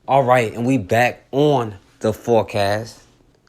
All right, and we back on the forecast.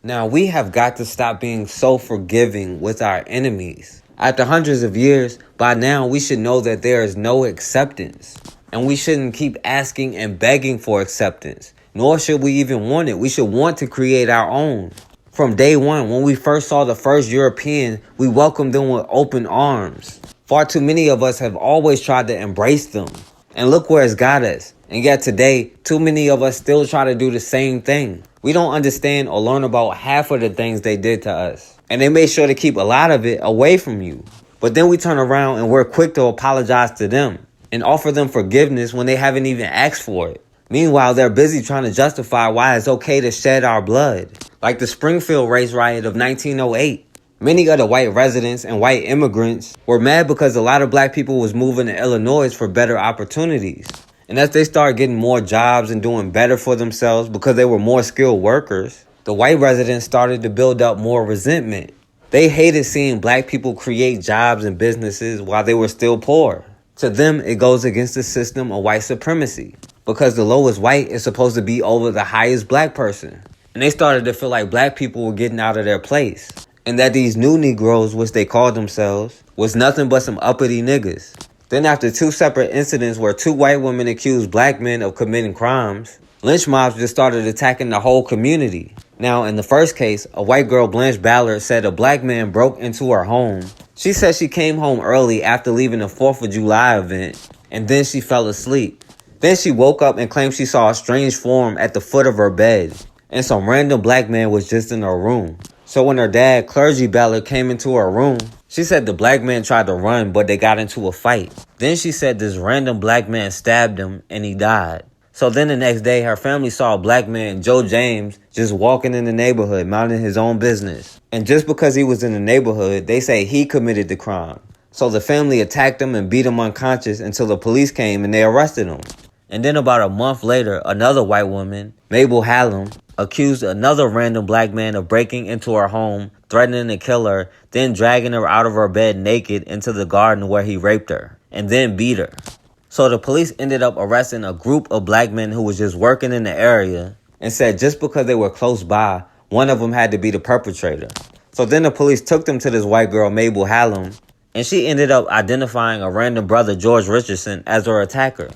Now, we have got to stop being so forgiving with our enemies. After hundreds of years, by now we should know that there is no acceptance. And we shouldn't keep asking and begging for acceptance. Nor should we even want it. We should want to create our own. From day one, when we first saw the first European, we welcomed them with open arms. Far too many of us have always tried to embrace them. And look where it's got us. And yet today, too many of us still try to do the same thing. We don't understand or learn about half of the things they did to us. And they made sure to keep a lot of it away from you. But then we turn around and we're quick to apologize to them and offer them forgiveness when they haven't even asked for it. Meanwhile, they're busy trying to justify why it's okay to shed our blood. Like the Springfield race riot of 1908. Many of the white residents and white immigrants were mad because a lot of black people was moving to Illinois for better opportunities. And as they started getting more jobs and doing better for themselves because they were more skilled workers, the white residents started to build up more resentment. They hated seeing black people create jobs and businesses while they were still poor. To them, it goes against the system of white supremacy because the lowest white is supposed to be over the highest black person. And they started to feel like black people were getting out of their place. And that these new Negroes, which they called themselves, was nothing but some uppity niggas. Then after two separate incidents where two white women accused black men of committing crimes, lynch mobs just started attacking the whole community. Now, in the first case, a white girl, Blanche Ballard, said a black man broke into her home. She said she came home early after leaving the 4th of July event, and then she fell asleep. Then she woke up and claimed she saw a strange form at the foot of her bed, and some random black man was just in her room. So when her dad, Clergy Ballard, came into her room, she said the black man tried to run, but they got into a fight. Then she said this random black man stabbed him and he died. So then the next day, her family saw a black man, Joe James, just walking in the neighborhood, minding his own business. And just because he was in the neighborhood, they say he committed the crime. So the family attacked him and beat him unconscious until the police came and they arrested him. And then about a month later, another white woman, Mabel Hallam, accused another random black man of breaking into her home, threatening to kill her, then dragging her out of her bed naked into the garden where he raped her, and then beat her. So the police ended up arresting a group of black men who was just working in the area and said just because they were close by, one of them had to be the perpetrator. So then the police took them to this white girl, Mabel Hallam, and she ended up identifying a random brother, George Richardson, as her attacker.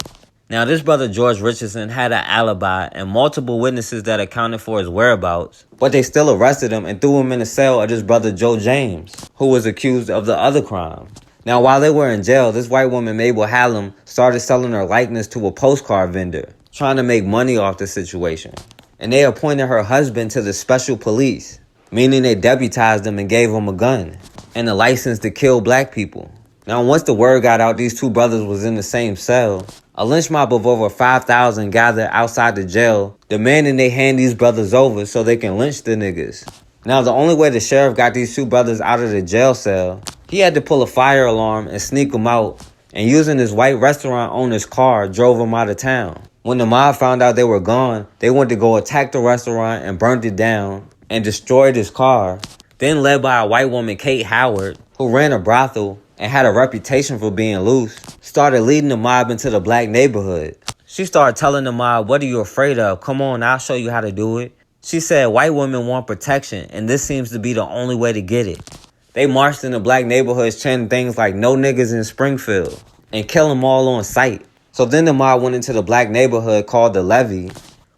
Now, this brother, George Richardson, had an alibi and multiple witnesses that accounted for his whereabouts, but they still arrested him and threw him in the cell of this brother, Joe James, who was accused of the other crime. Now, while they were in jail, this white woman, Mabel Hallam, started selling her likeness to a postcard vendor, trying to make money off the situation. And they appointed her husband to the special police, meaning they deputized him and gave him a gun and a license to kill black people. Now, once the word got out these two brothers was in the same cell, a lynch mob of over 5,000 gathered outside the jail, demanding they hand these brothers over so they can lynch the niggas. Now, the only way the sheriff got these two brothers out of the jail cell, he had to pull a fire alarm and sneak them out, and using his white restaurant owner's car, drove them out of town. When the mob found out they were gone, they went to go attack the restaurant and burnt it down and destroyed his car. Then, led by a white woman, Kate Howard, who ran a brothel and had a reputation for being loose, started leading the mob into the black neighborhood. She started telling the mob, "What are you afraid of? Come on, I'll show you how to do it." She said white women want protection, and this seems to be the only way to get it. They marched in the black neighborhoods chanting things like "No niggas in Springfield" and "Kill them all on sight." So then the mob went into the black neighborhood called the Levee,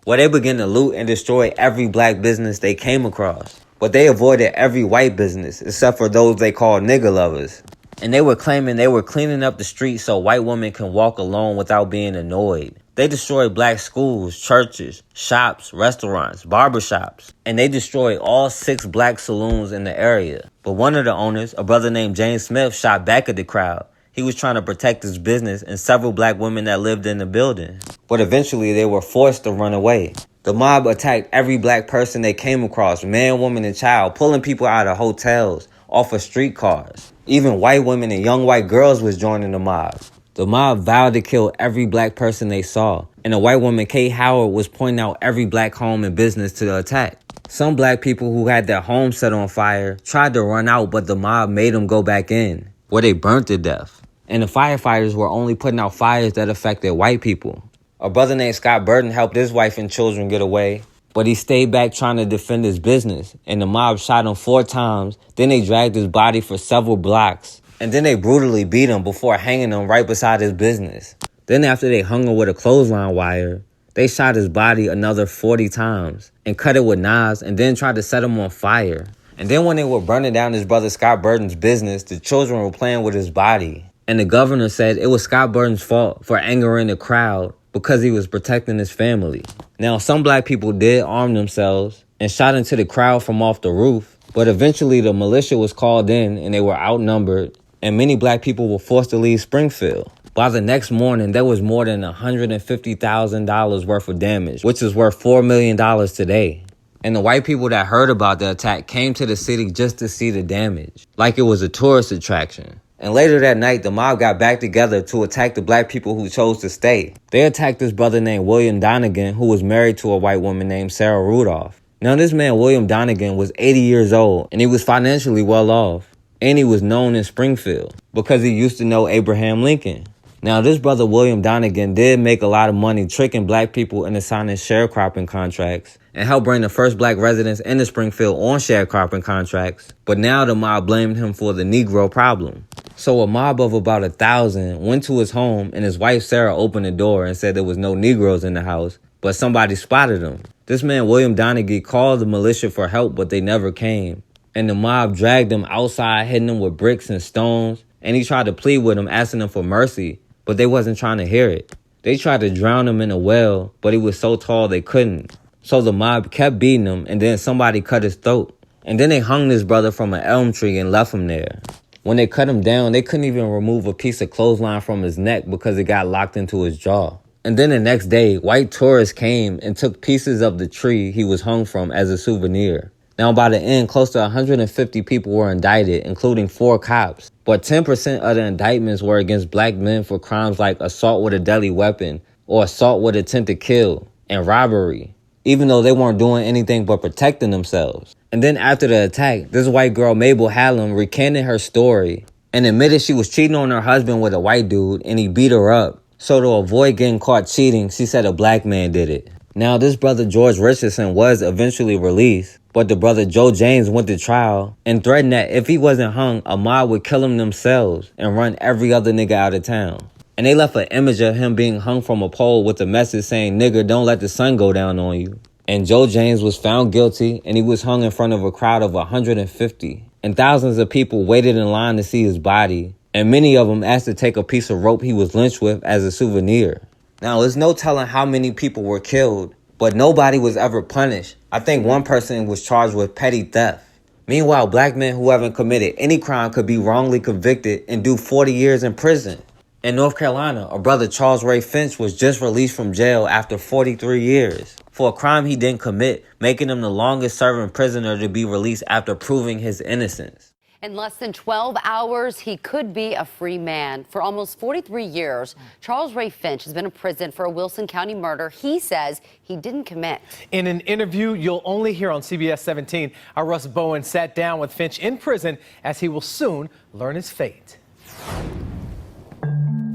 where they began to loot and destroy every black business they came across. But they avoided every white business, except for those they called nigger lovers. And they were claiming they were cleaning up the streets so white women can walk alone without being annoyed. They destroyed black schools, churches, shops, restaurants, barbershops, and they destroyed all 6 black saloons in the area. But one of the owners, a brother named James Smith, shot back at the crowd. He was trying to protect his business and several black women that lived in the building. But eventually they were forced to run away. The mob attacked every black person they came across, man, woman, and child, pulling people out of hotels, off of streetcars. Even white women and young white girls was joining the mob. The mob vowed to kill every black person they saw, and the white woman, Kate Howard, was pointing out every black home and business to attack. Some black people who had their homes set on fire tried to run out, but the mob made them go back in, where they burnt to death. And the firefighters were only putting out fires that affected white people. A brother named Scott Burton helped his wife and children get away, but he stayed back trying to defend his business, and the mob shot him 4 times. Then they dragged his body for several blocks, and then they brutally beat him before hanging him right beside his business. Then after they hung him with a clothesline wire, they shot his body another 40 times and cut it with knives and then tried to set him on fire. And then when they were burning down his brother Scott Burton's business, the children were playing with his body. And the governor said it was Scott Burton's fault for angering the crowd because he was protecting his family. Now, some black people did arm themselves and shot into the crowd from off the roof, but eventually the militia was called in and they were outnumbered, and many black people were forced to leave Springfield. By the next morning, there was more than $150,000 worth of damage, which is worth $4 million today. And the white people that heard about the attack came to the city just to see the damage, like it was a tourist attraction. And later that night, the mob got back together to attack the black people who chose to stay. They attacked this brother named William Donegan, who was married to a white woman named Sarah Rudolph. Now, this man, William Donegan, was 80 years old, and he was financially well off. And he was known in Springfield because he used to know Abraham Lincoln. Now, this brother, William Donegan, did make a lot of money tricking black people into signing sharecropping contracts and helped bring the first black residents into Springfield on sharecropping contracts. But now the mob blamed him for the Negro problem. So a mob of about 1,000 went to his home, and his wife Sarah opened the door and said there was no Negroes in the house, but somebody spotted him. This man, William Donegan, called the militia for help, but they never came. And the mob dragged him outside, hitting him with bricks and stones, and he tried to plead with him, asking him for mercy, but they wasn't trying to hear it. They tried to drown him in a well, but he was so tall they couldn't. So the mob kept beating him, and then somebody cut his throat. And then they hung this brother from an elm tree and left him there. When they cut him down, they couldn't even remove a piece of clothesline from his neck because it got locked into his jaw. And then the next day, white tourists came and took pieces of the tree he was hung from as a souvenir. Now, by the end, close to 150 people were indicted, including 4 cops. But 10% of the indictments were against black men for crimes like assault with a deadly weapon or assault with intent to kill and robbery, even though they weren't doing anything but protecting themselves. And then after the attack, this white girl, Mabel Hallam, recanted her story and admitted she was cheating on her husband with a white dude and he beat her up. So to avoid getting caught cheating, she said a black man did it. Now, this brother George Richardson was eventually released, but the brother Joe James went to trial and threatened that if he wasn't hung, a mob would kill him themselves and run every other nigga out of town. And they left an image of him being hung from a pole with a message saying, "Nigga, don't let the sun go down on you." And Joe James was found guilty, and he was hung in front of a crowd of 150. And thousands of people waited in line to see his body, and many of them asked to take a piece of rope he was lynched with as a souvenir. Now, there's no telling how many people were killed, but nobody was ever punished. I think one person was charged with petty theft. Meanwhile, black men who haven't committed any crime could be wrongly convicted and do 40 years in prison. In North Carolina, a brother, Charles Ray Finch, was just released from jail after 43 years for a crime he didn't commit, making him the longest serving prisoner to be released after proving his innocence. In less than 12 hours, he could be a free man. For almost 43 years, Charles Ray Finch has been in prison for a Wilson County murder he says he didn't commit. In an interview you'll only hear on CBS 17, our Russ Bowen sat down with Finch in prison as he will soon learn his fate.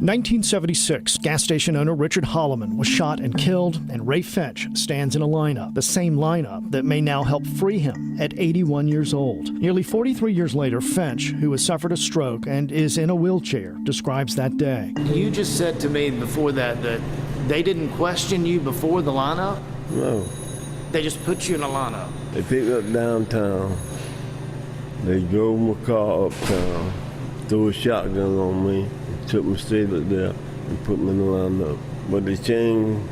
1976, gas station owner Richard Holloman was shot and killed, and Ray Finch stands in a lineup, the same lineup that may now help free him at 81 years old. Nearly 43 years later, Finch, who has suffered a stroke and is in a wheelchair, describes that day. You just said to me before that they didn't question you before the lineup? No. They just put you in a lineup? They picked up downtown. They drove my car uptown, threw a shotgun on me, took my sailor there and put me in the lineup. But they changed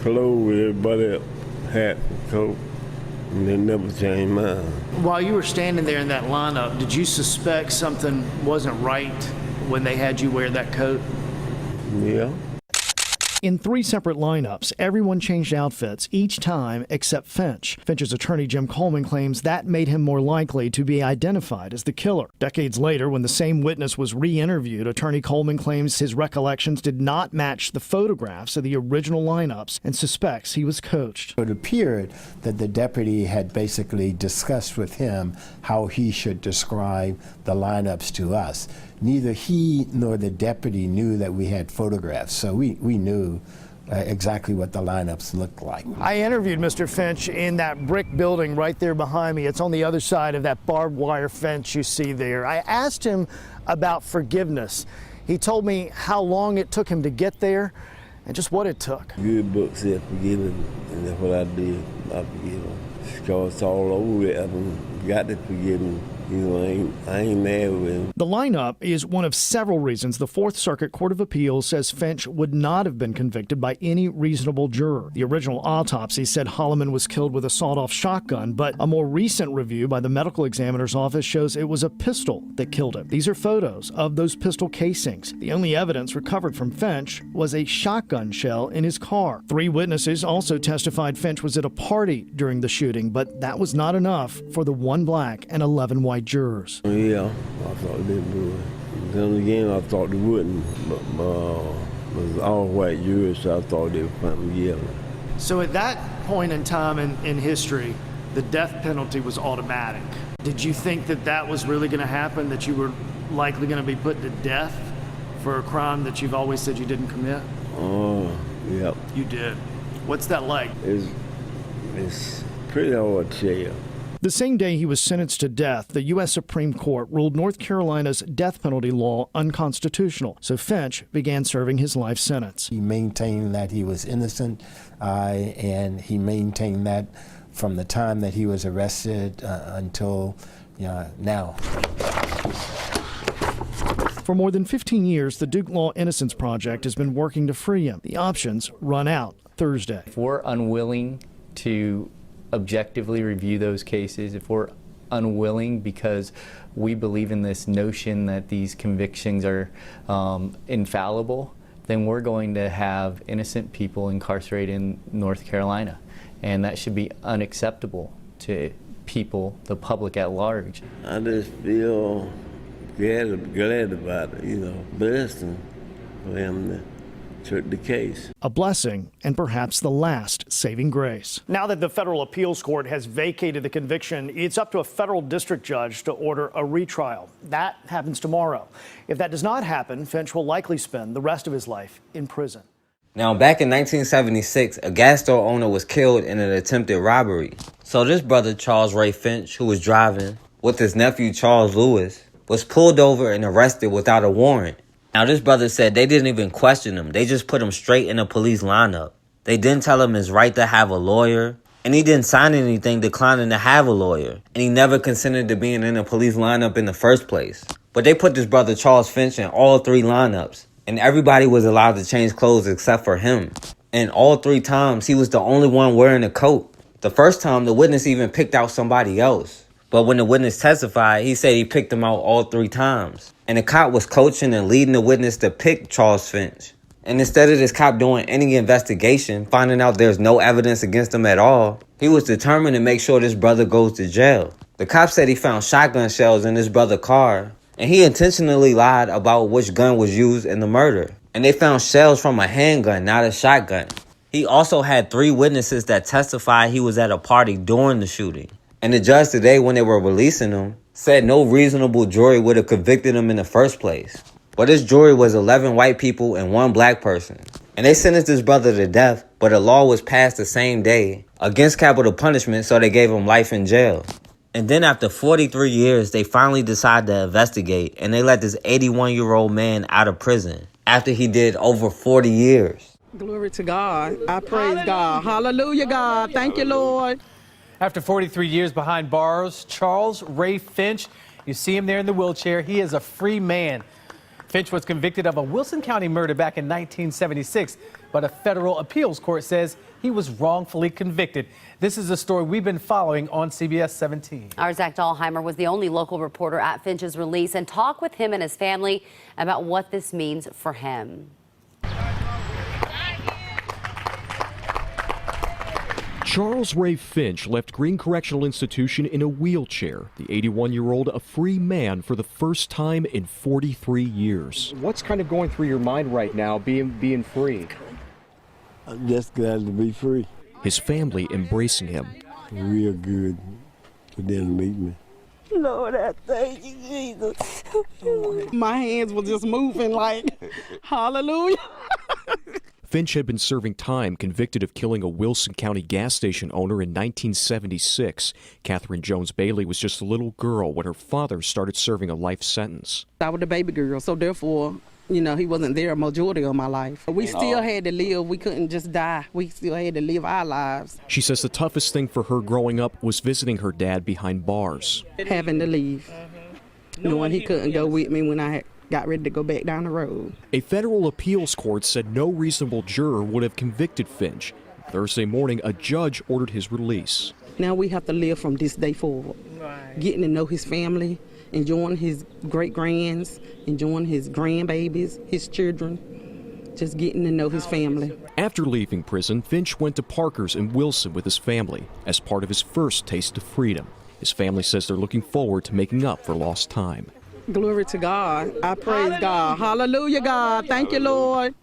clothes with everybody else, hat and coat, and they never changed mine. While you were standing there in that lineup, did you suspect something wasn't right when they had you wear that coat? Yeah. In 3 separate lineups, everyone changed outfits each time except Finch. Finch's attorney Jim Coleman claims that made him more likely to be identified as the killer. Decades later, when the same witness was re-interviewed, attorney Coleman claims his recollections did not match the photographs of the original lineups and suspects he was coached. It appeared that the deputy had basically discussed with him how he should describe the lineups to us. Neither he nor the deputy knew that we had photographs, so we knew exactly what the lineups looked like. I interviewed Mr. Finch in that brick building right there behind me. It's on the other side of that barbed wire fence you see there. I asked him about forgiveness. He told me how long it took him to get there and just what it took. Good book said forgiving, and that's what I did. I forgive him. Because it's all over it. I've got to forgive him. You know, I ain't mad with him. The lineup is one of several reasons the Fourth Circuit Court of Appeals says Finch would not have been convicted by any reasonable juror. The original autopsy said Hallam was killed with a sawed-off shotgun, but a more recent review by the medical examiner's office shows it was a pistol that killed him. These are photos of those pistol casings. The only evidence recovered from Finch was a shotgun shell in his car. 3 witnesses also testified Finch was at a party during the shooting, but that was not enough for the 1 black and 11 white jurors. Yeah, I thought they'd do it. Then again, I thought they wouldn't, but it was all white jurors, so I thought they would find me guilty. So at that point in time in history, the death penalty was automatic. Did you think that that was really going to happen, that you were likely going to be put to death for a crime that you've always said you didn't commit? Oh, yep. You did. What's that like? It's pretty hard to share. The same day he was sentenced to death, the U.S. Supreme Court ruled North Carolina's death penalty law unconstitutional, so Finch began serving his life sentence. He maintained that he was innocent, and he maintained that from the time that he was arrested until now. For more than 15 years, the Duke Law Innocence Project has been working to free him. The options run out Thursday. If we're unwilling to objectively review those cases, if we're unwilling because we believe in this notion that these convictions are infallible, then we're going to have innocent people incarcerated in North Carolina. And that should be unacceptable to people, the public at large. I just feel glad about it, blessed for him to took the case. A blessing and perhaps the last saving grace. Now that the federal appeals court has vacated the conviction, it's up to a federal district judge to order a retrial. That happens tomorrow. If that does not happen, Finch will likely spend the rest of his life in prison. Now, back in 1976, a gas store owner was killed in an attempted robbery. So this brother, Charles Ray Finch, who was driving with his nephew, Charles Lewis, was pulled over and arrested without a warrant. Now, this brother said they didn't even question him. They just put him straight in a police lineup. They didn't tell him his right to have a lawyer, and he didn't sign anything declining to have a lawyer. And he never consented to being in a police lineup in the first place. But they put this brother Charles Finch in all 3 lineups, and everybody was allowed to change clothes except for him. And all 3 times, he was the only one wearing a coat. The first time, the witness even picked out somebody else. But when the witness testified, he said he picked him out all 3 times. And the cop was coaching and leading the witness to pick Charles Finch. And instead of this cop doing any investigation, finding out there's no evidence against him at all, he was determined to make sure this brother goes to jail. The cop said he found shotgun shells in his brother's car, and he intentionally lied about which gun was used in the murder. And they found shells from a handgun, not a shotgun. He also had 3 witnesses that testified he was at a party during the shooting. And the judge today, when they were releasing him, said no reasonable jury would have convicted him in the first place. But this jury was 11 white people and 1 black person. And they sentenced his brother to death, but a law was passed the same day against capital punishment, so they gave him life in jail. And then after 43 years, they finally decided to investigate, and they let this 81-year-old man out of prison after he did over 40 years. Glory to God. I praise God. Hallelujah, God. Thank you, Lord. After 43 years behind bars, Charles Ray Finch, you see him there in the wheelchair. He is a free man. Finch was convicted of a Wilson County murder back in 1976, but a federal appeals court says he was wrongfully convicted. This is a story we've been following on CBS 17. Our Zach Dahlheimer was the only local reporter at Finch's release and talked with him and his family about what this means for him. Charles Ray Finch left Green Correctional Institution in a wheelchair. The 81-year-old a free man for the first time in 43 years. What's kind of going through your mind right now, being free? I'm just glad to be free. His family embracing him. Real good for them to meet me. Lord, I thank you, Jesus. My hands were just moving like, hallelujah. Finch had been serving time convicted of killing a Wilson County gas station owner in 1976. Catherine Jones Bailey was just a little girl when her father started serving a life sentence. I was the baby girl, so therefore, you know, he wasn't there a majority of my life. We still had to live. We couldn't just die. We still had to live our lives. She says the toughest thing for her growing up was visiting her dad behind bars. Having to leave, knowing he couldn't go with me when I got ready to go back down the road. A federal appeals court said no reasonable juror would have convicted Finch. Thursday morning, a judge ordered his release. Now we have to live from this day forward, getting to know his family, enjoying his great-grands, enjoying his grandbabies, his children, just getting to know his family. After leaving prison, Finch went to Parker's in Wilson with his family as part of his first taste of freedom. His family says they're looking forward to making up for lost time. Glory to God. I praise God. Hallelujah, God. Thank you, Lord.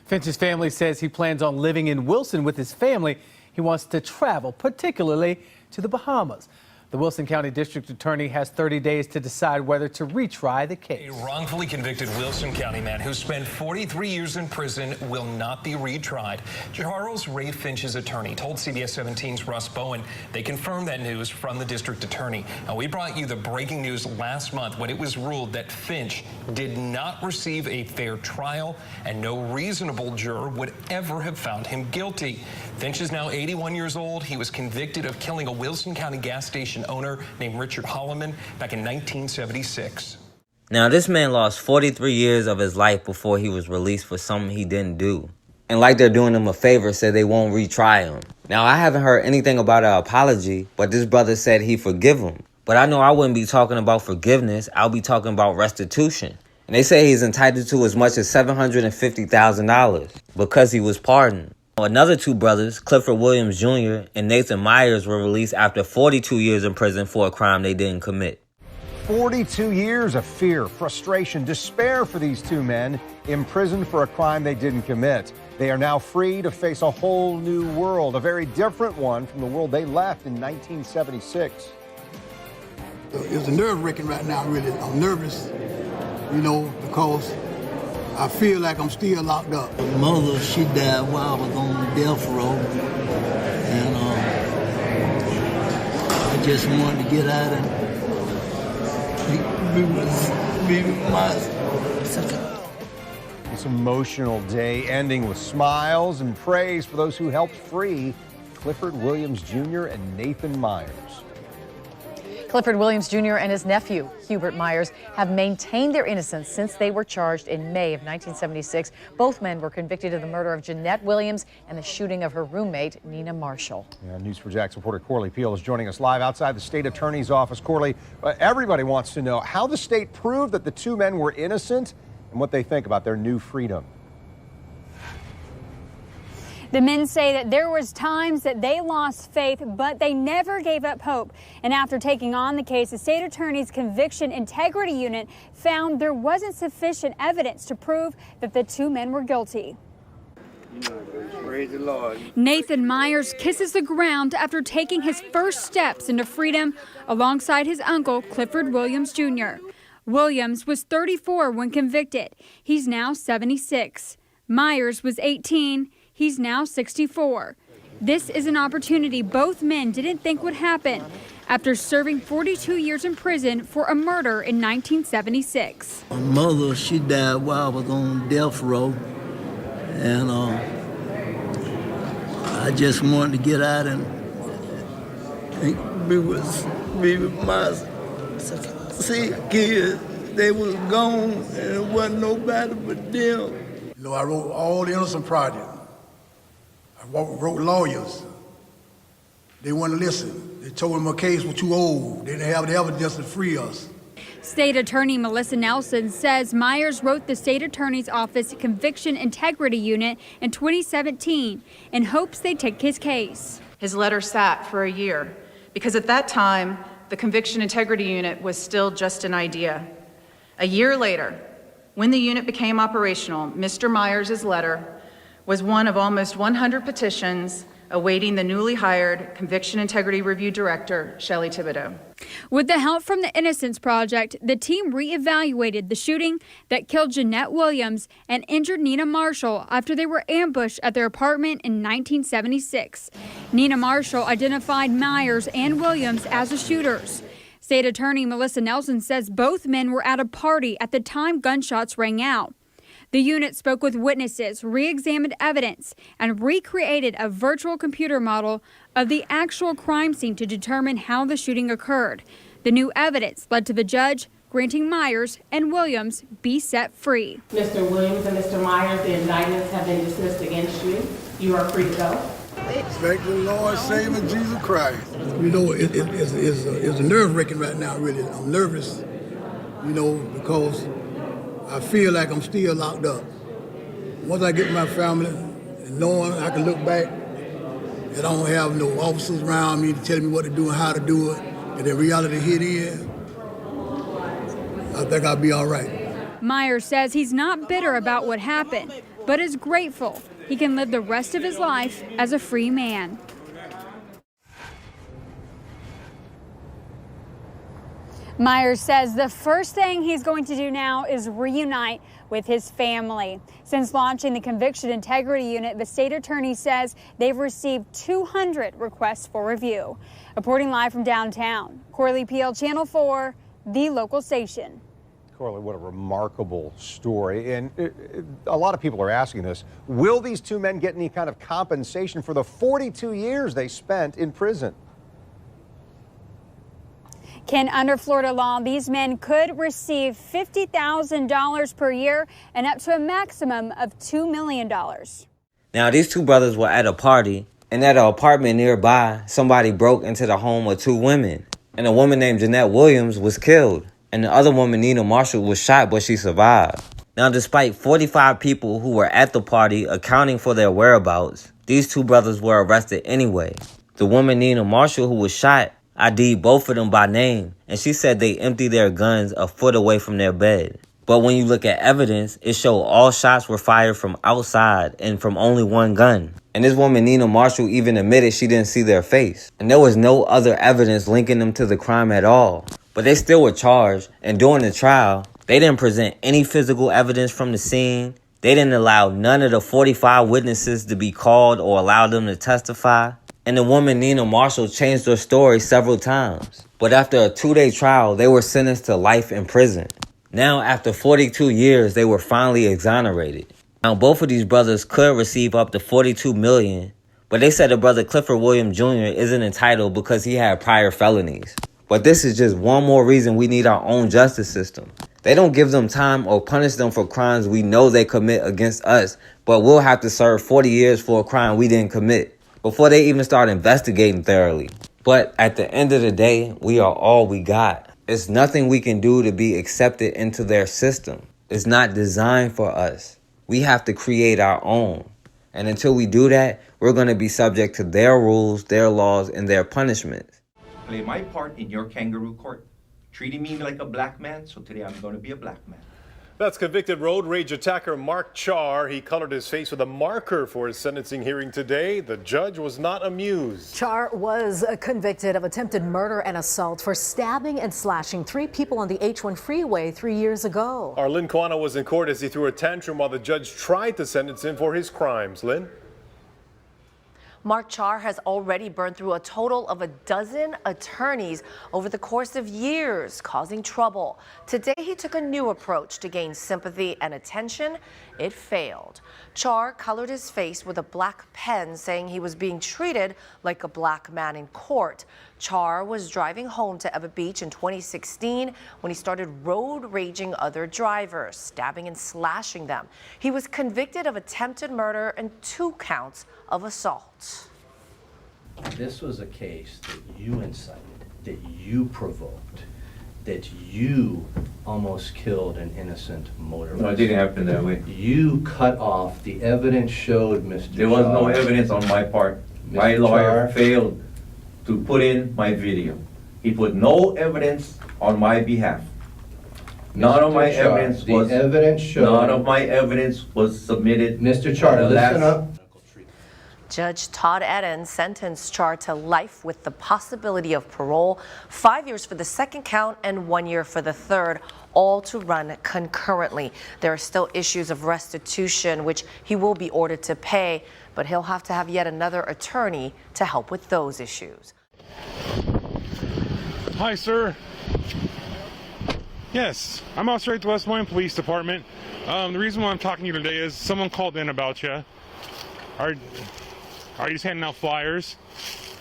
Finch's family says he plans on living in Wilson with his family. He wants to travel, particularly to the Bahamas. The Wilson County District Attorney has 30 days to decide whether to retry the case. A wrongfully convicted Wilson County man who spent 43 years in prison will not be retried. Charles Ray Finch's attorney told CBS 17's Russ Bowen they confirmed that news from the district attorney. Now, we brought you the breaking news last month when it was ruled that Finch did not receive a fair trial and no reasonable juror would ever have found him guilty. Finch is now 81 years old. He was convicted of killing a Wilson County gas station owner named Richard Hallam back in 1976. Now, this man lost 43 years of his life before he was released for something he didn't do. And like they're doing him a favor, said they won't retry him. Now, I haven't heard anything about an apology, but this brother said he forgive him. But I know I wouldn't be talking about forgiveness. I'll be talking about restitution. And they say he's entitled to as much as $750,000 because he was pardoned. Another two brothers, Clifford Williams Jr. and Nathan Myers, were released after 42 years in prison for a crime they didn't commit. 42 years of fear, frustration, despair for these two men imprisoned for a crime they didn't commit. They are now free to face a whole new world, a very different one from the world they left in 1976. It's nerve-wracking right now, really. I'm nervous, you know, because I feel like I'm still locked up. My mother, she died while I was on death row, and I just wanted to get out and be with my son. This emotional day ending with smiles and praise for those who helped free Clifford Williams Jr. and Nathan Myers. Clifford Williams Jr. and his nephew, Hubert Myers, have maintained their innocence since they were charged in May of 1976. Both men were convicted of the murder of Jeanette Williams and the shooting of her roommate, Nina Marshall. Yeah, News4JAX reporter Corley Peel is joining us live outside the state attorney's office. Corley, everybody wants to know how the state proved that the two men were innocent and what they think about their new freedom. The men say that there was times that they lost faith, but they never gave up hope. And after taking on the case, the state attorney's conviction integrity unit found there wasn't sufficient evidence to prove that the two men were guilty. Praise the Lord. Nathan Myers kisses the ground after taking his first steps into freedom alongside his uncle, Clifford Williams Jr. Williams was 34 when convicted. He's now 76. Myers was 18. He's now 64. This is an opportunity both men didn't think would happen after serving 42 years in prison for a murder in 1976. My mother, she died while I was on death row, and I just wanted to get out and be with my kids. They was gone, and it wasn't nobody but them. You know, I wrote all the Innocent Project. I wrote lawyers. They wouldn't listen. They told me my case was too old. They didn't have the evidence to free us. State Attorney Melissa Nelson says Myers wrote the state attorney's office conviction integrity unit in 2017 in hopes they'd take his case. His letter sat for a year because at that time, the conviction integrity unit was still just an idea. A year later, when the unit became operational, Mr. Myers' letter was one of almost 100 petitions awaiting the newly hired Conviction Integrity Review Director, Shelley Thibodeau. With the help from the Innocence Project, the team reevaluated the shooting that killed Jeanette Williams and injured Nina Marshall after they were ambushed at their apartment in 1976. Nina Marshall identified Myers and Williams as the shooters. State Attorney Melissa Nelson says both men were at a party at the time gunshots rang out. The unit spoke with witnesses, re-examined evidence, and recreated a virtual computer model of the actual crime scene to determine how the shooting occurred. The new evidence led to the judge granting Myers and Williams be set free. Mr. Williams and Mr. Myers, the indictments have been dismissed against you. You are free to go. Thank the Lord, Savior Jesus Christ. You know, it's a nerve-wracking right now, really. I'm nervous, you know, because I feel like I'm still locked up. Once I get my family and knowing I can look back and I don't have no officers around me to tell me what to do and how to do it, and the reality hit in, I think I'll be all right. Myers says he's not bitter about what happened, but is grateful he can live the rest of his life as a free man. Myers says the first thing he's going to do now is reunite with his family. Since launching the Conviction Integrity Unit, the state attorney says they've received 200 requests for review. Reporting live from downtown, Corley PL Channel 4, the local station. Corley, what a remarkable story. And a lot of people are asking this. Will these two men get any kind of compensation for the 42 years they spent in prison? Ken, under Florida law, these men could receive $50,000 per year and up to a maximum of $2 million. Now, these two brothers were at a party, and at an apartment nearby, somebody broke into the home of two women. And a woman named Jeanette Williams was killed. And the other woman, Nina Marshall, was shot, but she survived. Now, despite 45 people who were at the party accounting for their whereabouts, these two brothers were arrested anyway. The woman, Nina Marshall, who was shot, ID'd both of them by name, and she said they emptied their guns a foot away from their bed. But when you look at evidence, it showed all shots were fired from outside and from only one gun. And this woman, Nina Marshall, even admitted she didn't see their face. And there was no other evidence linking them to the crime at all. But they still were charged, and during the trial, they didn't present any physical evidence from the scene. They didn't allow none of the 45 witnesses to be called or allow them to testify. And the woman, Nina Marshall, changed her story several times. But after a 2-day trial, they were sentenced to life in prison. Now, after 42 years, they were finally exonerated. Now, both of these brothers could receive up to $42 million, but they said the brother Clifford Williams Jr. isn't entitled because he had prior felonies. But this is just one more reason we need our own justice system. They don't give them time or punish them for crimes we know they commit against us, but we'll have to serve 40 years for a crime we didn't commit before they even start investigating thoroughly. But at the end of the day, we are all we got. It's nothing we can do to be accepted into their system. It's not designed for us. We have to create our own. And until we do that, we're going to be subject to their rules, their laws, and their punishments. Play my part in your kangaroo court, treating me like a black man, so today I'm going to be a black man. That's convicted road rage attacker Mark Charr. He colored his face with a marker for his sentencing hearing today. The judge was not amused. Charr was convicted of attempted murder and assault for stabbing and slashing 3 people on the H1 freeway 3 years ago. Our Lynn Kwana was in court as he threw a tantrum while the judge tried to sentence him for his crimes. Lynn? Mark Charr has already burned through a total of a dozen attorneys over the course of years, causing trouble. Today, he took a new approach to gain sympathy and attention. It failed. Charr colored his face with a black pen, saying he was being treated like a black man in court. Charr was driving home to Eva Beach in 2016 when he started road raging other drivers, stabbing and slashing them. He was convicted of attempted murder and 2 counts of assault. This was a case that you incited, that you provoked, that you almost killed an innocent motorist. No, it didn't happen that way. You cut off. The evidence showed, Mr. There was no evidence on my part. My lawyer failed to put in my video. He put no evidence on my behalf. None of my evidence was. The evidence showed. None of my evidence was submitted. Mr. Charr, listen up. Judge Todd Eden sentenced Char to life with the possibility of parole, 5 years for the second count and 1 year for the third, all to run concurrently. There are still issues of restitution, which he will be ordered to pay, but he'll have to have yet another attorney to help with those issues. Hi, sir. Yes, I'm Officer at the West Des Moines Police Department. The reason why I'm talking to you today is someone called in about you. Are you just handing out flyers?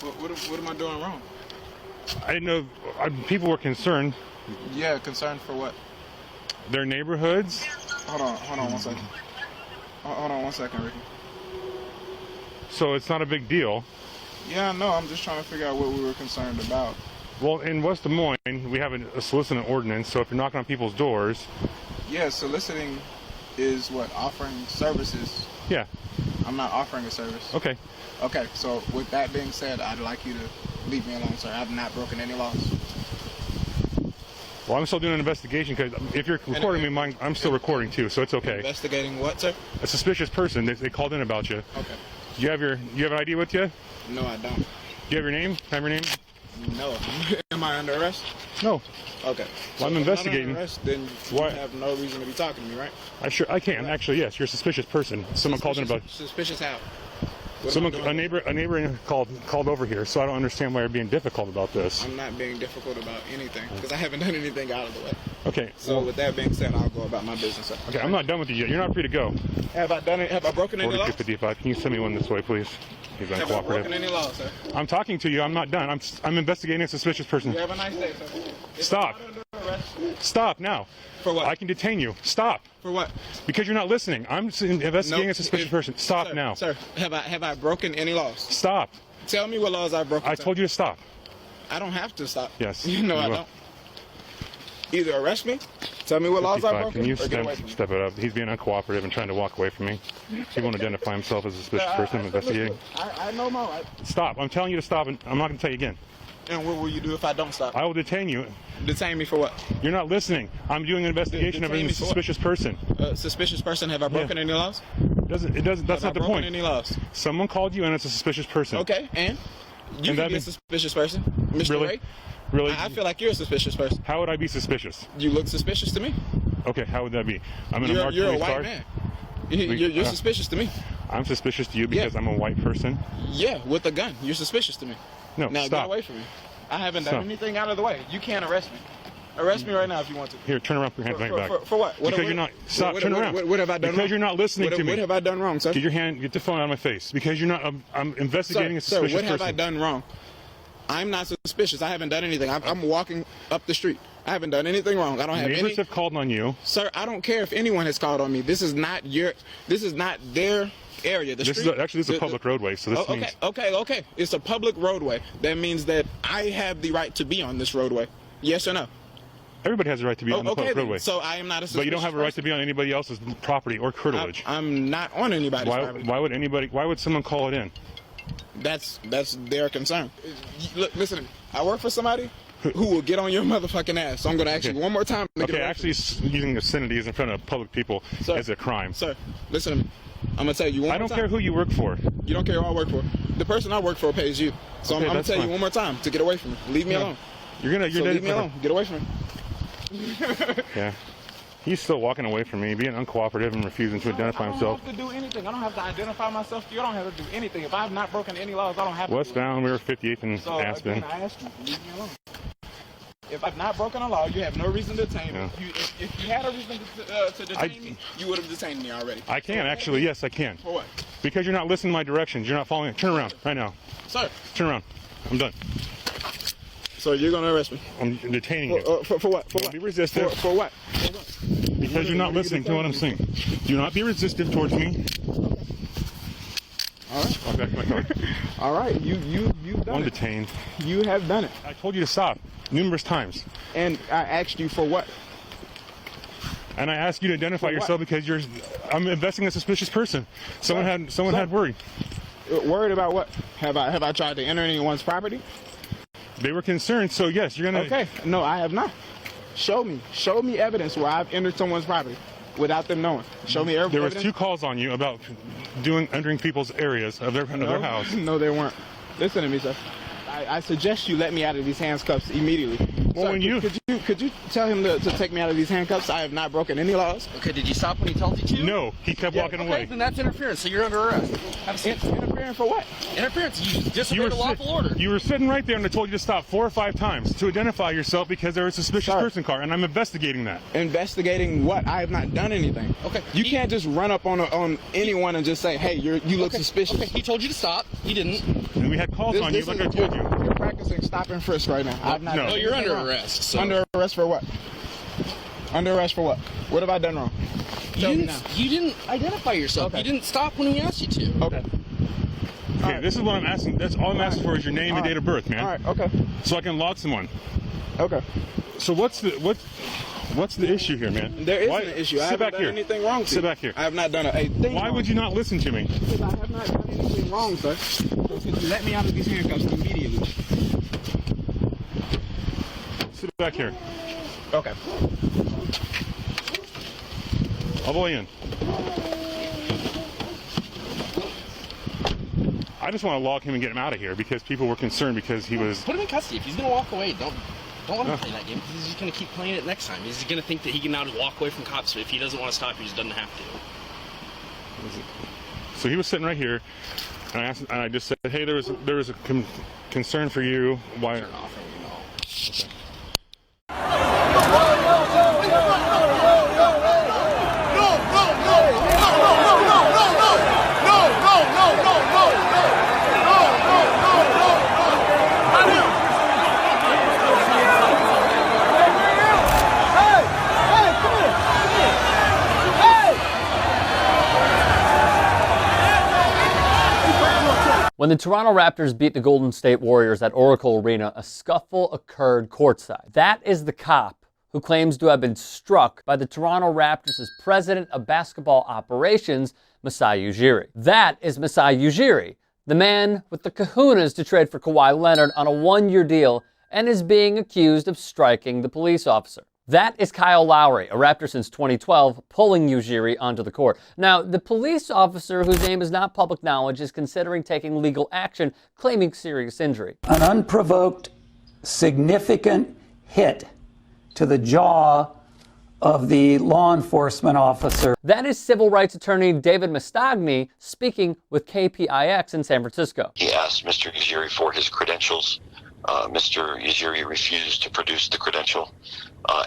What am I doing wrong? I didn't know. People were concerned. Yeah, concerned for what? Their neighborhoods. Hold on 1 second. Hold on 1 second, Ricky. So it's not a big deal. Yeah, no, I'm just trying to figure out what we were concerned about. Well, in West Des Moines, we have a soliciting ordinance, so if you're knocking on people's doors... Yeah, soliciting is what? Offering services. Yeah. I'm not offering a service. Okay. Okay, so with that being said, I'd like you to leave me alone, sir. I've not broken any laws. Well, I'm still doing an investigation, because if you're recording me, I'm still recording too, so it's okay. Investigating what, sir? A suspicious person. They called in about you. Okay. Do you have an ID with you? No, I don't. Do you have your name? Have your name? No. Am I under arrest? No. Okay. Well, I'm investigating. If I'm under arrest, then you have no reason to be talking to me, right? I can actually. Yes, you're a suspicious person. Someone called in about. Suspicious how? A neighbor called over here, so I don't understand why you're being difficult about this. I'm not being difficult about anything because I haven't done anything out of the way. Okay. So with that being said, I'll go about my business. Okay, I'm not done with you yet. You're not free to go. Have I done it? Have I broken any laws? 4255. Can you send me one this way, please? He's Have I broken any laws, sir? I'm talking to you. I'm not done. I'm investigating a suspicious person. You have a nice day, sir. Stop. Stop now. For what? I can detain you. Stop. For what? Because you're not listening. I'm investigating a suspicious person. Stop now. Sir, have I broken any laws? Stop. Tell me what laws I've broken. I told you to stop. I don't have to stop. Yes. No, I don't. Either arrest me, tell me what laws I've broken, Can you or get away from me. step it up? He's being uncooperative and trying to walk away from me. He won't identify himself as a suspicious person. I'm investigating. I know my right. Stop. I'm telling you to stop, and I'm not going to tell you again. And what will you do if I don't stop? I will detain you. Detain me for what? You're not listening. I'm doing an investigation of a suspicious person. Suspicious person? Have I broken any laws? That's not the point. Any laws? Someone called you, and it's a suspicious person. Okay, and you can be a suspicious person, Mr. Really? Ray. Really? I feel like you're a suspicious person. How would I be suspicious? You look suspicious to me. Okay, how would that be? I'm in a marked You're a police white car. man. You're suspicious to me. I'm suspicious to you because I'm a white person. Yeah, with a gun. You're suspicious to me. No, now stop. get away from me. I haven't done Stop. anything out of the way. You can't arrest me. Arrest me right now if you want to. Here, turn around, put your hand back. For what? Because you're not. Stop. Turn around. What have I done because wrong? You're not listening to me. What have I done wrong, sir? Get the phone out of my face. Because you're not. I'm investigating a suspicious person. Sir, what have I done wrong? I'm not suspicious. I haven't done anything. I'm walking up the street. I haven't done anything wrong. I don't have Neighbors have called on you. Sir, I don't care if anyone has called on me. This is not their area. This is a public roadway, so this means... Okay. It's a public roadway. That means that I have the right to be on this roadway. Yes or no? Everybody has the right to be on the public roadway. So I am not a suspicious But you don't have a right to be on anybody else's property or curtilage. I'm not on anybody's property. Why would someone call it in? That's their concern. Look, listen to me. I work for somebody who will get on your motherfucking ass. So I'm going to ask you one more time. Okay, actually using obscenities in front of public people is a crime. Sir, listen to me. I'm going to tell you one more time. I don't care who you work for. You don't care who I work for. The person I work for pays you. So I'm going to tell you one more time to get away from me. Leave me alone. Leave me alone. Get away from me. Yeah. He's still walking away from me, being uncooperative and refusing to identify himself. I don't have to do anything. I don't have to identify myself. You don't have to do anything. If I have not broken any laws, I don't have to. Westbound, we were 58th and Aspen. Again, I asked you, leave me alone. If I've not broken a law, you have no reason to detain me. If you had a reason to detain me, you would have detained me already. I can, actually. Yes, I can. For what? Because you're not listening to my directions. You're not following. Turn around right now. Sir. Turn around. I'm done. So you're going to arrest me? I'm detaining you. For what? For what? Be resistive. For what? Because you're not listening to what I'm saying. Do not be resistive towards me. All right. Walk back to my car. All right. You've done I'm it. detained. You have done it. I told you to stop numerous times. And I asked you for what? And I asked you to identify yourself because I'm investigating a suspicious person. Someone had worry. Worried about what? Have I tried to enter anyone's property? They were concerned, so yes, you're gonna. Okay. No, I have not. Show me evidence where I've entered someone's property. without them knowing. Show me every There was evidence. 2 calls on you about entering people's areas of their house. No, they weren't. Listen to me, sir. I suggest you let me out of these handcuffs immediately. Well, Sir, when could you tell him to take me out of these handcuffs? I have not broken any laws. Okay, did you stop when he told you to? No, he kept walking okay, away. Then that's interference, so you're under arrest. Have a seat. Interfering for what? Interference, you disobeyed the lawful order. You were sitting right there and I told you to stop 4 or 5 times to identify yourself because there was a suspicious person car, and I'm investigating that. Investigating what? I have not done anything. Okay. You can't just run up on anyone and just say, hey, you look suspicious. Okay, he told you to stop. He didn't. And we had calls on you like I told you. You're practicing stop and frisk right now. I've not No. done No, you're anything under wrong. arrest. So. Under arrest for what? Under arrest for what? What have I done wrong? Tell me now. You didn't identify yourself. Okay. You didn't stop when we asked you to. Okay. Okay, this is what I'm asking. That's all I'm asking for is your name and date of birth, man. All right, okay. So I can log someone. Okay. So what's the issue here, man? There is an issue. I Sit haven't back done here. anything wrong to Sit you. back here. I have not done a thing Why wrong. would you not listen to me? Because I have not done anything wrong, sir. So could you let me out of these handcuffs immediately? Sit back here. Okay. All the way in. I just want to log him and get him out of here because people were concerned because he was... Put him in custody. If he's going to walk away, don't let him play that game. He's just going to keep playing it next time. He's going to think that he can now just walk away from cops. But if he doesn't want to stop, he just doesn't have to. So he was sitting right here, and I just said, hey, there was a concern for you. Why? Turn off and you know. Okay. When the Toronto Raptors beat the Golden State Warriors at Oracle Arena, a scuffle occurred courtside. That is the cop who claims to have been struck by the Toronto Raptors' president of basketball operations, Masai Ujiri. That is Masai Ujiri, the man with the kahunas to trade for Kawhi Leonard on a 1-year deal and is being accused of striking the police officer. That is Kyle Lowry, a Raptor since 2012, pulling Ujiri onto the court. Now, the police officer, whose name is not public knowledge, is considering taking legal action, claiming serious injury. An unprovoked, significant hit to the jaw of the law enforcement officer. That is civil rights attorney David Mastagni speaking with KPIX in San Francisco. He asked Mr. Ujiri for his credentials. Mr. Ujiri refused to produce the credential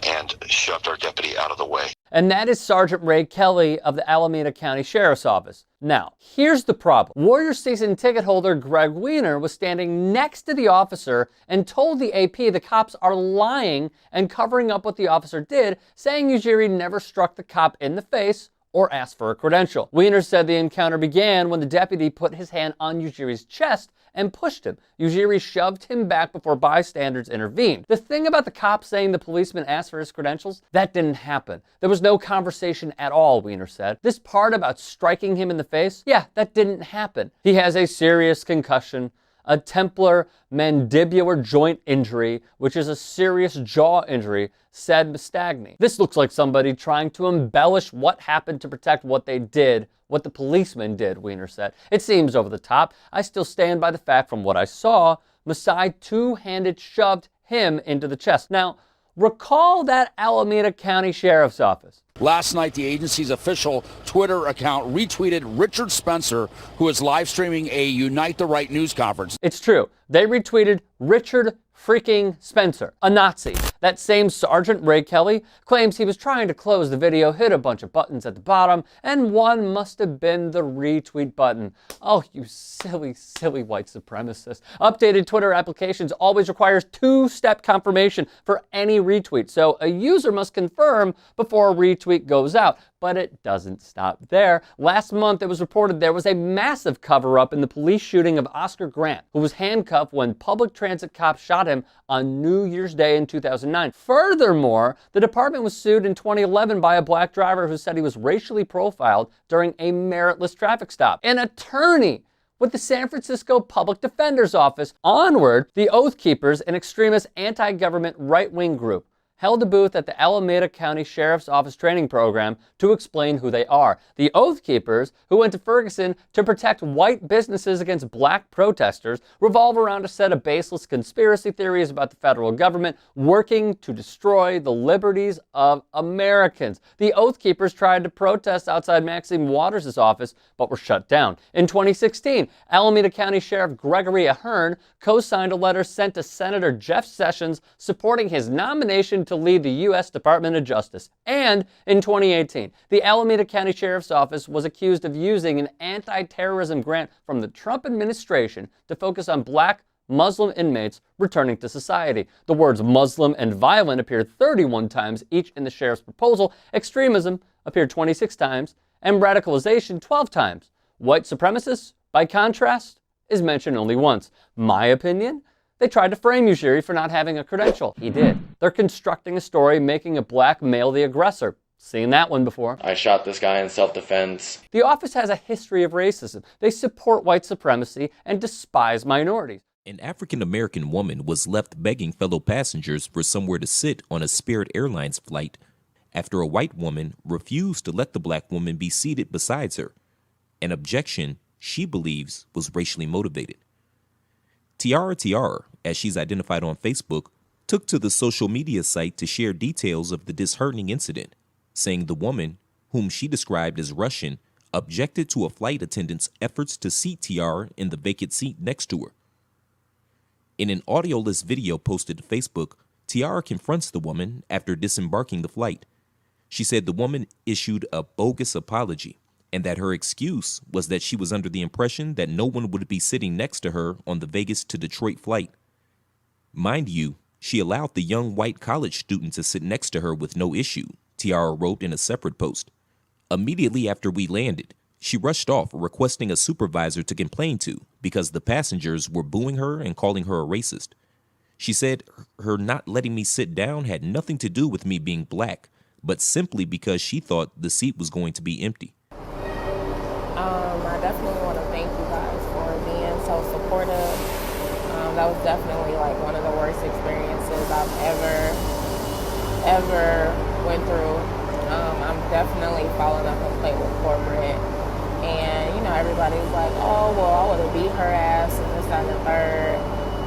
and shoved our deputy out of the way. And that is Sergeant Ray Kelly of the Alameda County Sheriff's Office. Now, here's the problem. Warriors season ticket holder Greg Wiener was standing next to the officer and told the AP the cops are lying and covering up what the officer did, saying Ujiri never struck the cop in the face or asked for a credential. Wiener said the encounter began when the deputy put his hand on Ujiri's chest and pushed him. Ujiri shoved him back before bystanders intervened. The thing about the cop saying the policeman asked for his credentials, that didn't happen. There was no conversation at all, Wiener said. This part about striking him in the face, yeah, that didn't happen. He has a serious concussion, a templar mandibular joint injury, which is a serious jaw injury, said Mastagni. This looks like somebody trying to embellish what happened to protect what they did, what the policeman did, Wiener said. It seems over the top. I still stand by the fact from what I saw, Masai two-handed shoved him into the chest. Now, recall that Alameda County Sheriff's Office. Last night, the agency's official Twitter account retweeted Richard Spencer, who is live streaming a Unite the Right news conference. It's true. They retweeted Richard freaking Spencer, a Nazi. That same Sergeant Ray Kelly claims he was trying to close the video, hit a bunch of buttons at the bottom, and one must have been the retweet button. Oh, you silly, silly white supremacist. Updated Twitter applications always requires two-step confirmation for any retweet, so a user must confirm before a retweet goes out. But it doesn't stop there. Last month, it was reported there was a massive cover-up in the police shooting of Oscar Grant, who was handcuffed when public transit cops shot him on New Year's Day in 2009. Furthermore, the department was sued in 2011 by a black driver who said he was racially profiled during a meritless traffic stop. An attorney with the San Francisco Public Defender's Office, Onward, the Oath Keepers, an extremist anti-government right-wing group, held a booth at the Alameda County Sheriff's Office training program to explain who they are. The Oath Keepers, who went to Ferguson to protect white businesses against black protesters, revolve around a set of baseless conspiracy theories about the federal government working to destroy the liberties of Americans. The Oath Keepers tried to protest outside Maxine Waters' office, but were shut down. In 2016, Alameda County Sheriff Gregory Ahern co-signed a letter sent to Senator Jeff Sessions supporting his nomination to lead the U.S. Department of Justice. And in 2018, the Alameda County Sheriff's Office was accused of using an anti-terrorism grant from the Trump administration to focus on black Muslim inmates returning to society. The words Muslim and violent appeared 31 times each in the sheriff's proposal. Extremism appeared 26 times, and radicalization 12 times. White supremacists, by contrast, is mentioned only once. My opinion? They tried to frame Ujiri for not having a credential. He did. They're constructing a story making a black male the aggressor. Seen that one before. I shot this guy in self-defense. The office has a history of racism. They support white supremacy and despise minorities. An African-American woman was left begging fellow passengers for somewhere to sit on a Spirit Airlines flight after a white woman refused to let the black woman be seated beside her, an objection she believes was racially motivated. Tiara, as she's identified on Facebook, took to the social media site to share details of the disheartening incident, saying the woman, whom she described as Russian, objected to a flight attendant's efforts to seat Tiara in the vacant seat next to her. In an audioless video posted to Facebook, Tiara confronts the woman after disembarking the flight. She said the woman issued a bogus apology and that her excuse was that she was under the impression that no one would be sitting next to her on the Vegas to Detroit flight. Mind you, she allowed the young white college student to sit next to her with no issue, Tiara wrote in a separate post. Immediately after we landed, she rushed off requesting a supervisor to complain to because the passengers were booing her and calling her a racist. She said her not letting me sit down had nothing to do with me being black, but simply because she thought the seat was going to be empty. I definitely want to thank you guys for being so supportive. That was definitely like one of the worst experiences I've ever went through. I'm definitely following up and play with corporate. And, you know, everybody's like, oh, well, I would have beat her ass and this, that, and the third.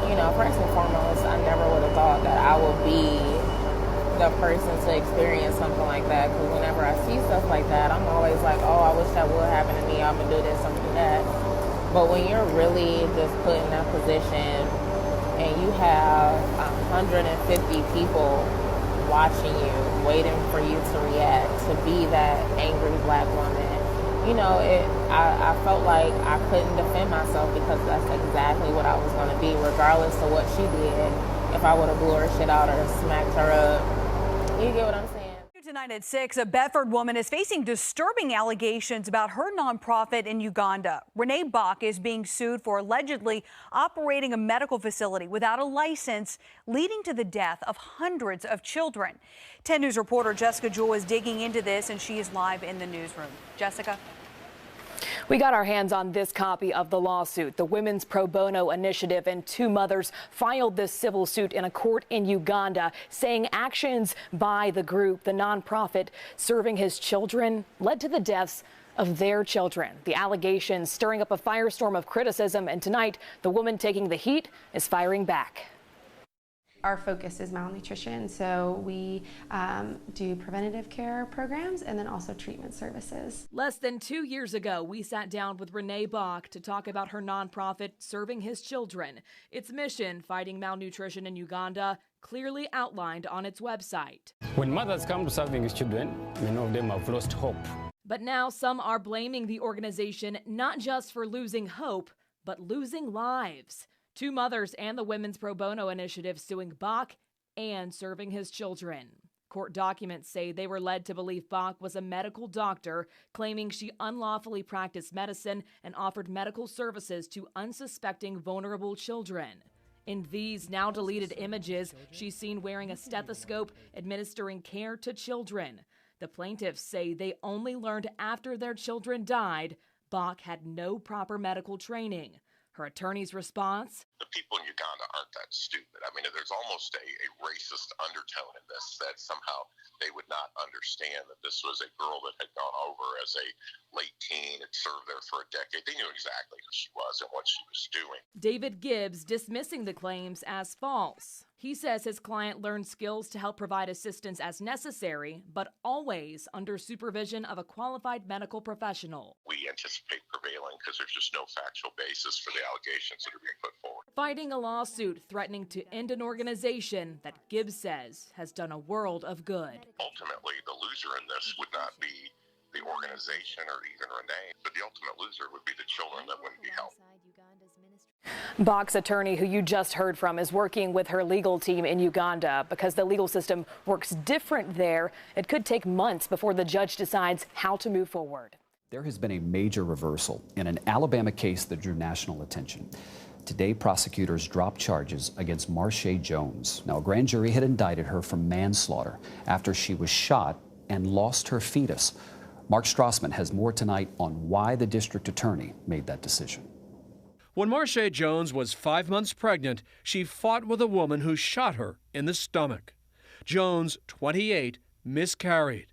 You know, first and foremost, I never would have thought that I would be the person to experience something like that, because whenever I see stuff like that, I'm always like, oh, I wish that would happen to me, I'm gonna do this, I'm gonna do that. But when you're really just put in that position and you have 150 people watching you, waiting for you to react, to be that angry black woman, you know, I felt like I couldn't defend myself because that's exactly what I was gonna be, regardless of what she did. If I would have blew her shit out or smacked her up. You get what I'm saying? Tonight at 6, a Bedford woman is facing disturbing allegations about her nonprofit in Uganda. Renee Bach is being sued for allegedly operating a medical facility without a license, leading to the death of hundreds of children. 10 News reporter Jessica Jewell is digging into this, and she is live in the newsroom. Jessica? We got our hands on this copy of the lawsuit. The Women's Pro Bono Initiative and two mothers filed this civil suit in a court in Uganda, saying actions by the group, the nonprofit, serving his children, led to the deaths of their children. The allegations stirring up a firestorm of criticism, and tonight, the woman taking the heat is firing back. Our focus is malnutrition, so we do preventative care programs and then also treatment services. Less than 2 years ago, we sat down with Renee Bach to talk about her nonprofit, Serving His Children. Its mission, fighting malnutrition in Uganda, clearly outlined on its website. When mothers come to Serving His Children, many of them have lost hope. But now some are blaming the organization not just for losing hope, but losing lives. Two mothers and the Women's Pro Bono Initiative suing Bach and Serving His Children. Court documents say they were led to believe Bach was a medical doctor, claiming she unlawfully practiced medicine and offered medical services to unsuspecting vulnerable children. In these now deleted images, she's seen wearing a stethoscope, administering care to children. The plaintiffs say they only learned after their children died Bach had no proper medical training. Her attorney's response: the people in Uganda aren't that stupid. I mean, there's almost a racist undertone in this, that somehow they would not understand that this was a girl that had gone over as a late teen, had served there for a decade. They knew exactly who she was and what she was doing. David Gibbs dismissing the claims as false. He says his client learned skills to help provide assistance as necessary, but always under supervision of a qualified medical professional. We anticipate prevailing because there's just no factual basis for the allegations that are being put forward. Fighting a lawsuit threatening to end an organization that Gibbs says has done a world of good. Ultimately, the loser in this would not be the organization or even Renee, but the ultimate loser would be the children that wouldn't be helped. Bach's attorney, who you just heard from, is working with her legal team in Uganda. Because the legal system works different there, it could take months before the judge decides how to move forward. There has been a major reversal in an Alabama case that drew national attention. Today, prosecutors dropped charges against Marsha Jones. Now, a grand jury had indicted her for manslaughter after she was shot and lost her fetus. Mark Strassman has more tonight on why the district attorney made that decision. When Marsha Jones was 5 months pregnant, she fought with a woman who shot her in the stomach. Jones, 28, miscarried.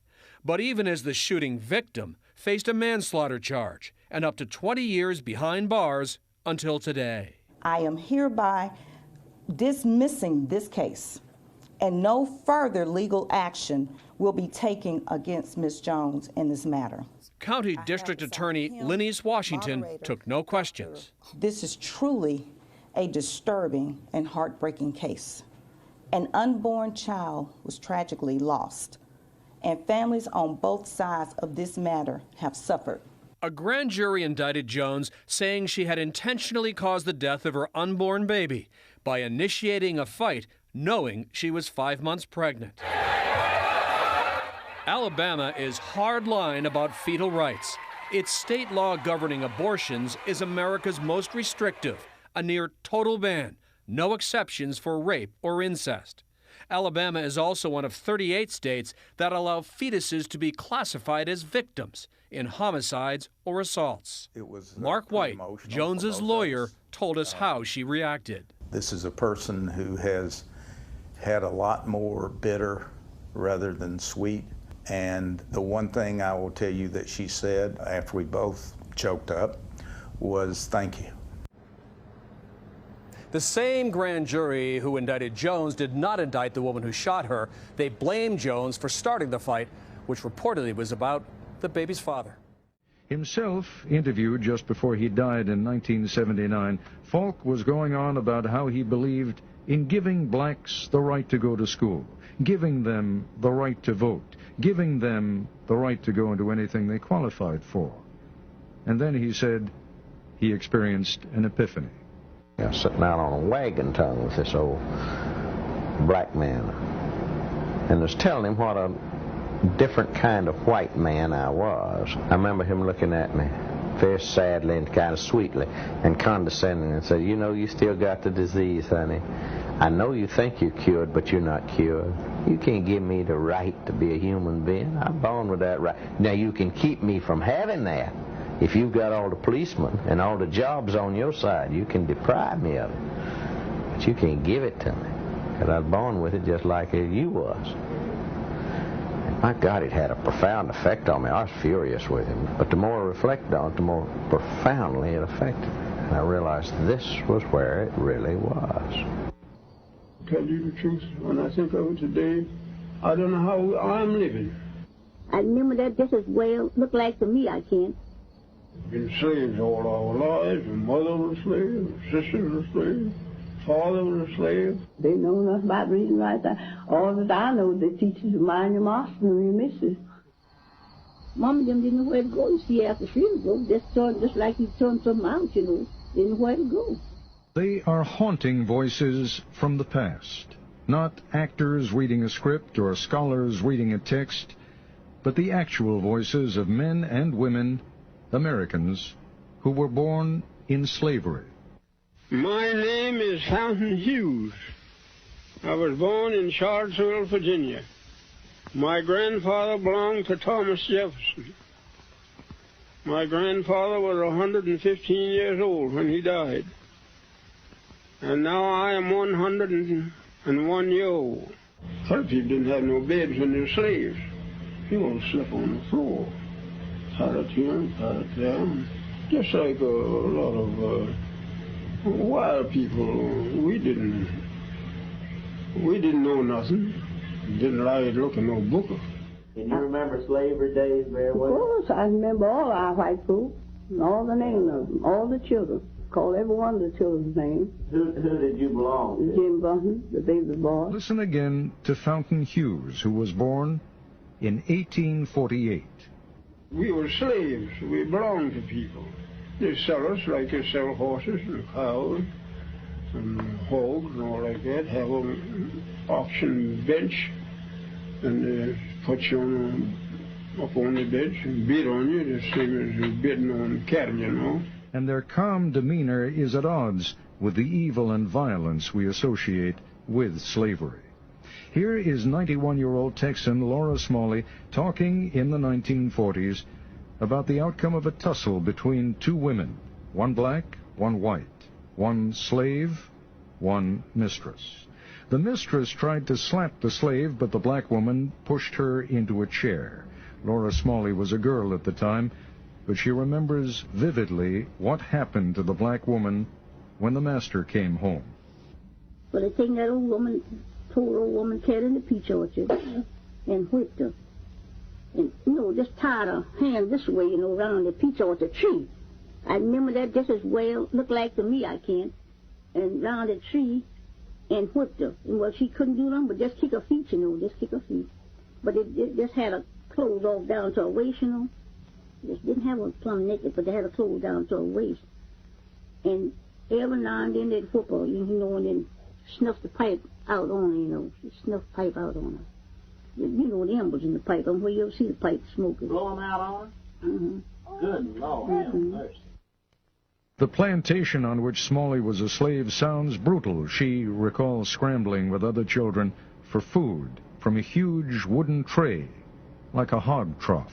But even as the shooting victim, faced a manslaughter charge and up to 20 years behind bars until today. I am hereby dismissing this case, and no further legal action will be taken against Ms. Jones in this matter. County District Attorney Linneas Washington took no questions. This is truly a disturbing and heartbreaking case. An unborn child was tragically lost, and families on both sides of this matter have suffered. A grand jury indicted Jones, saying she had intentionally caused the death of her unborn baby by initiating a fight, knowing she was 5 months pregnant. Alabama is hardline about fetal rights. Its state law governing abortions is America's most restrictive, a near total ban, no exceptions for rape or incest. Alabama is also one of 38 states that allow fetuses to be classified as victims in homicides or assaults. Mark White, Jones's lawyer, told us how she reacted. This is a person who has had a lot more bitter rather than sweet. And the one thing I will tell you that she said after we both choked up was, "Thank you." The same grand jury who indicted Jones did not indict the woman who shot her. They blamed Jones for starting the fight, which reportedly was about the baby's father. Himself interviewed just before he died in 1979, Falk was going on about how he believed in giving blacks the right to go to school, giving them the right to vote, giving them the right to go into anything they qualified for. And then he said he experienced an epiphany. I was sitting out on a wagon tongue with this old black man and was telling him what a different kind of white man I was. I remember him looking at me very sadly and kind of sweetly and condescending and said, "You know, you still got the disease, honey. I know you think you're cured, but you're not cured. You can't give me the right to be a human being. I'm born with that right. Now, you can keep me from having that. If you've got all the policemen and all the jobs on your side, you can deprive me of it. But you can't give it to me, because I was born with it just like you was." And my God, it had a profound effect on me. I was furious with him. But the more I reflected on it, the more profoundly it affected me. And I realized this was where it really was. Tell you the truth, when I think of it today, I don't know how I'm living. I remember that just as well look like to me, I can. Been slaves all our lives, and mother was a slave, sister was a slave, father was a slave. They know nothing about reading and writing. All that I know, they teach you to mind your master and your missus. Mom and them didn't know where to go. You see, after she would go, just like you turned something out, you know, didn't know where to go. They are haunting voices from the past, not actors reading a script or scholars reading a text, but the actual voices of men and women, Americans, who were born in slavery. My name is Fountain Hughes. I was born in Charlottesville, Virginia. My grandfather belonged to Thomas Jefferson. My grandfather was 115 years old when he died. And now I am 101 years old. Other people didn't have no beds when they were slaves. You all slept on the floor. Sat up here, sat up there. Just like a lot of wild people. We didn't know nothing. Didn't like to look at no book. Can you remember slavery days very well? Of course, I remember all our white folk, and all the names of them, all the children. Call every one of the children's names. Who did you belong to? Jim Bunton, the baby boy. Listen again to Fountain Hughes, who was born in 1848. We were slaves. We belonged to people. They sell us like they sell horses and cows and hogs and all like that. Have an auction bench, and they put you up on the bench and bid on you, the same as you're bidding on cattle, you know. And their calm demeanor is at odds with the evil and violence we associate with slavery. Here is 91-year-old Texan Laura Smalley talking in the 1940s about the outcome of a tussle between two women, one black, one white, one slave, one mistress. The mistress tried to slap the slave, but the black woman pushed her into a chair. Laura Smalley was a girl at the time, but she remembers vividly what happened to the black woman when the master came home. Well, they taken that old woman, poor old woman, carried in the peach orchard and whipped her. And, just tied her hand this way, around the peach orchard tree. I remember that just as well, looked like to me, I can. And round the tree and whipped her. And, well, she couldn't do nothing but just kick her feet, just kick her feet. But it just had her clothes off down to her waist, Just didn't have her plumb naked, but they had her clothes down to her waist. And every now and then they'd whip her, and then snuff the pipe out on her, snuff the pipe out on her. The embers in the pipe, on where you ever see the pipe smoking. Blow them out on her? Mm-hmm. Good Lord, have mercy. The plantation on which Smalley was a slave sounds brutal. She recalls scrambling with other children for food from a huge wooden tray, like a hog trough.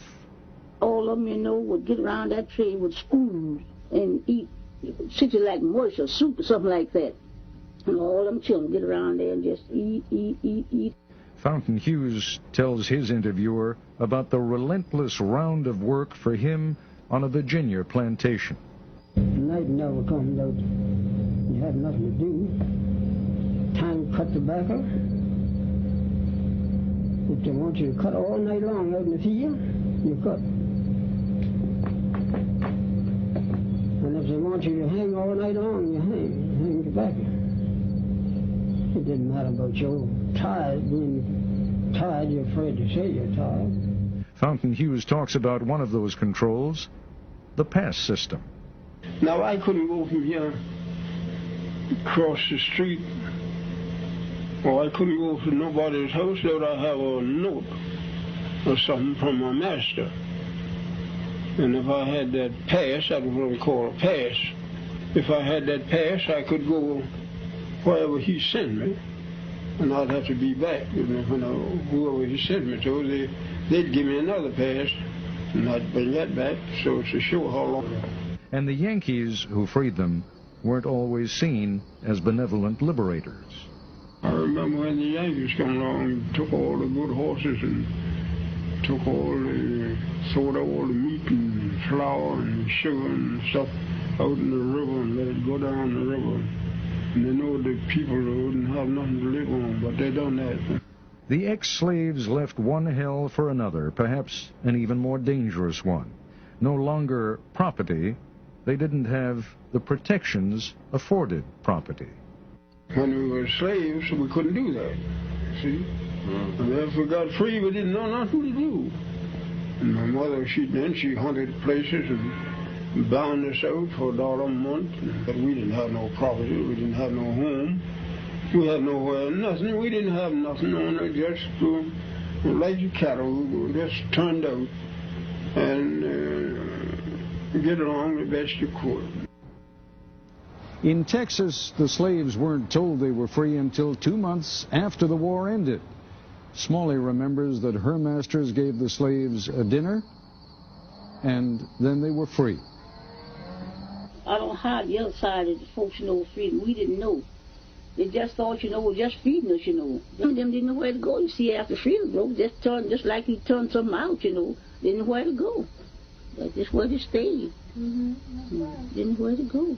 All of them, would get around that tray with spoons and eat, something like moreso soup or something like that. And all them children get around there and just eat. Fountain Hughes tells his interviewer about the relentless round of work for him on a Virginia plantation. Night never comes out. You have nothing to do. Time to cut tobacco. If they want you to cut all night long out in the field, you cut. And if they want you to hang all night long, you hang tobacco. It didn't matter about your tired, being tired, you're afraid to say you're tired. Fountain Hughes talks about one of those controls, the pass system. Now, I couldn't go from here across the street, or I couldn't go to nobody's house without I have a note or something from my master. And if I had that pass, that was what we call a pass. If I had that pass, I could go wherever he sent me, and I'd have to be back. Whoever he sent me to, they'd give me another pass, and I'd bring that back, so to show how long. And the Yankees who freed them weren't always seen as benevolent liberators. I remember when the Yankees come along and took all the good horses and took sold all the meat and flour and sugar and stuff out in the river and let it go down the river. And they know the people wouldn't have nothing to live on, but they done that. The ex-slaves left one hell for another, perhaps an even more dangerous one. No longer property, they didn't have the protections afforded property. When we were slaves, we couldn't do that, see? And if we got free, we didn't know nothing to do. And my mother, she hunted places and bound us out for $1 a month. But we didn't have no property, we didn't have no home. We had nowhere, nothing. We didn't have nothing on it, just like the cattle, we just turned out and get along the best you could. In Texas, the slaves weren't told they were free until 2 months after the war ended. Smalley remembers that her masters gave the slaves a dinner and then they were free. I don't hide the other side of the folks know freedom. We didn't know. They just thought, we're just feeding us, Them didn't know where to go. You see, after freedom broke, just like he turned something out, didn't know where to go. That's just where they stayed. Didn't know where to go.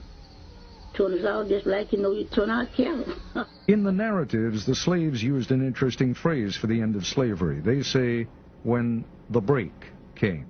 Turn us out just like, you turn out cattle. In the narratives, the slaves used an interesting phrase for the end of slavery. They say, when the break came.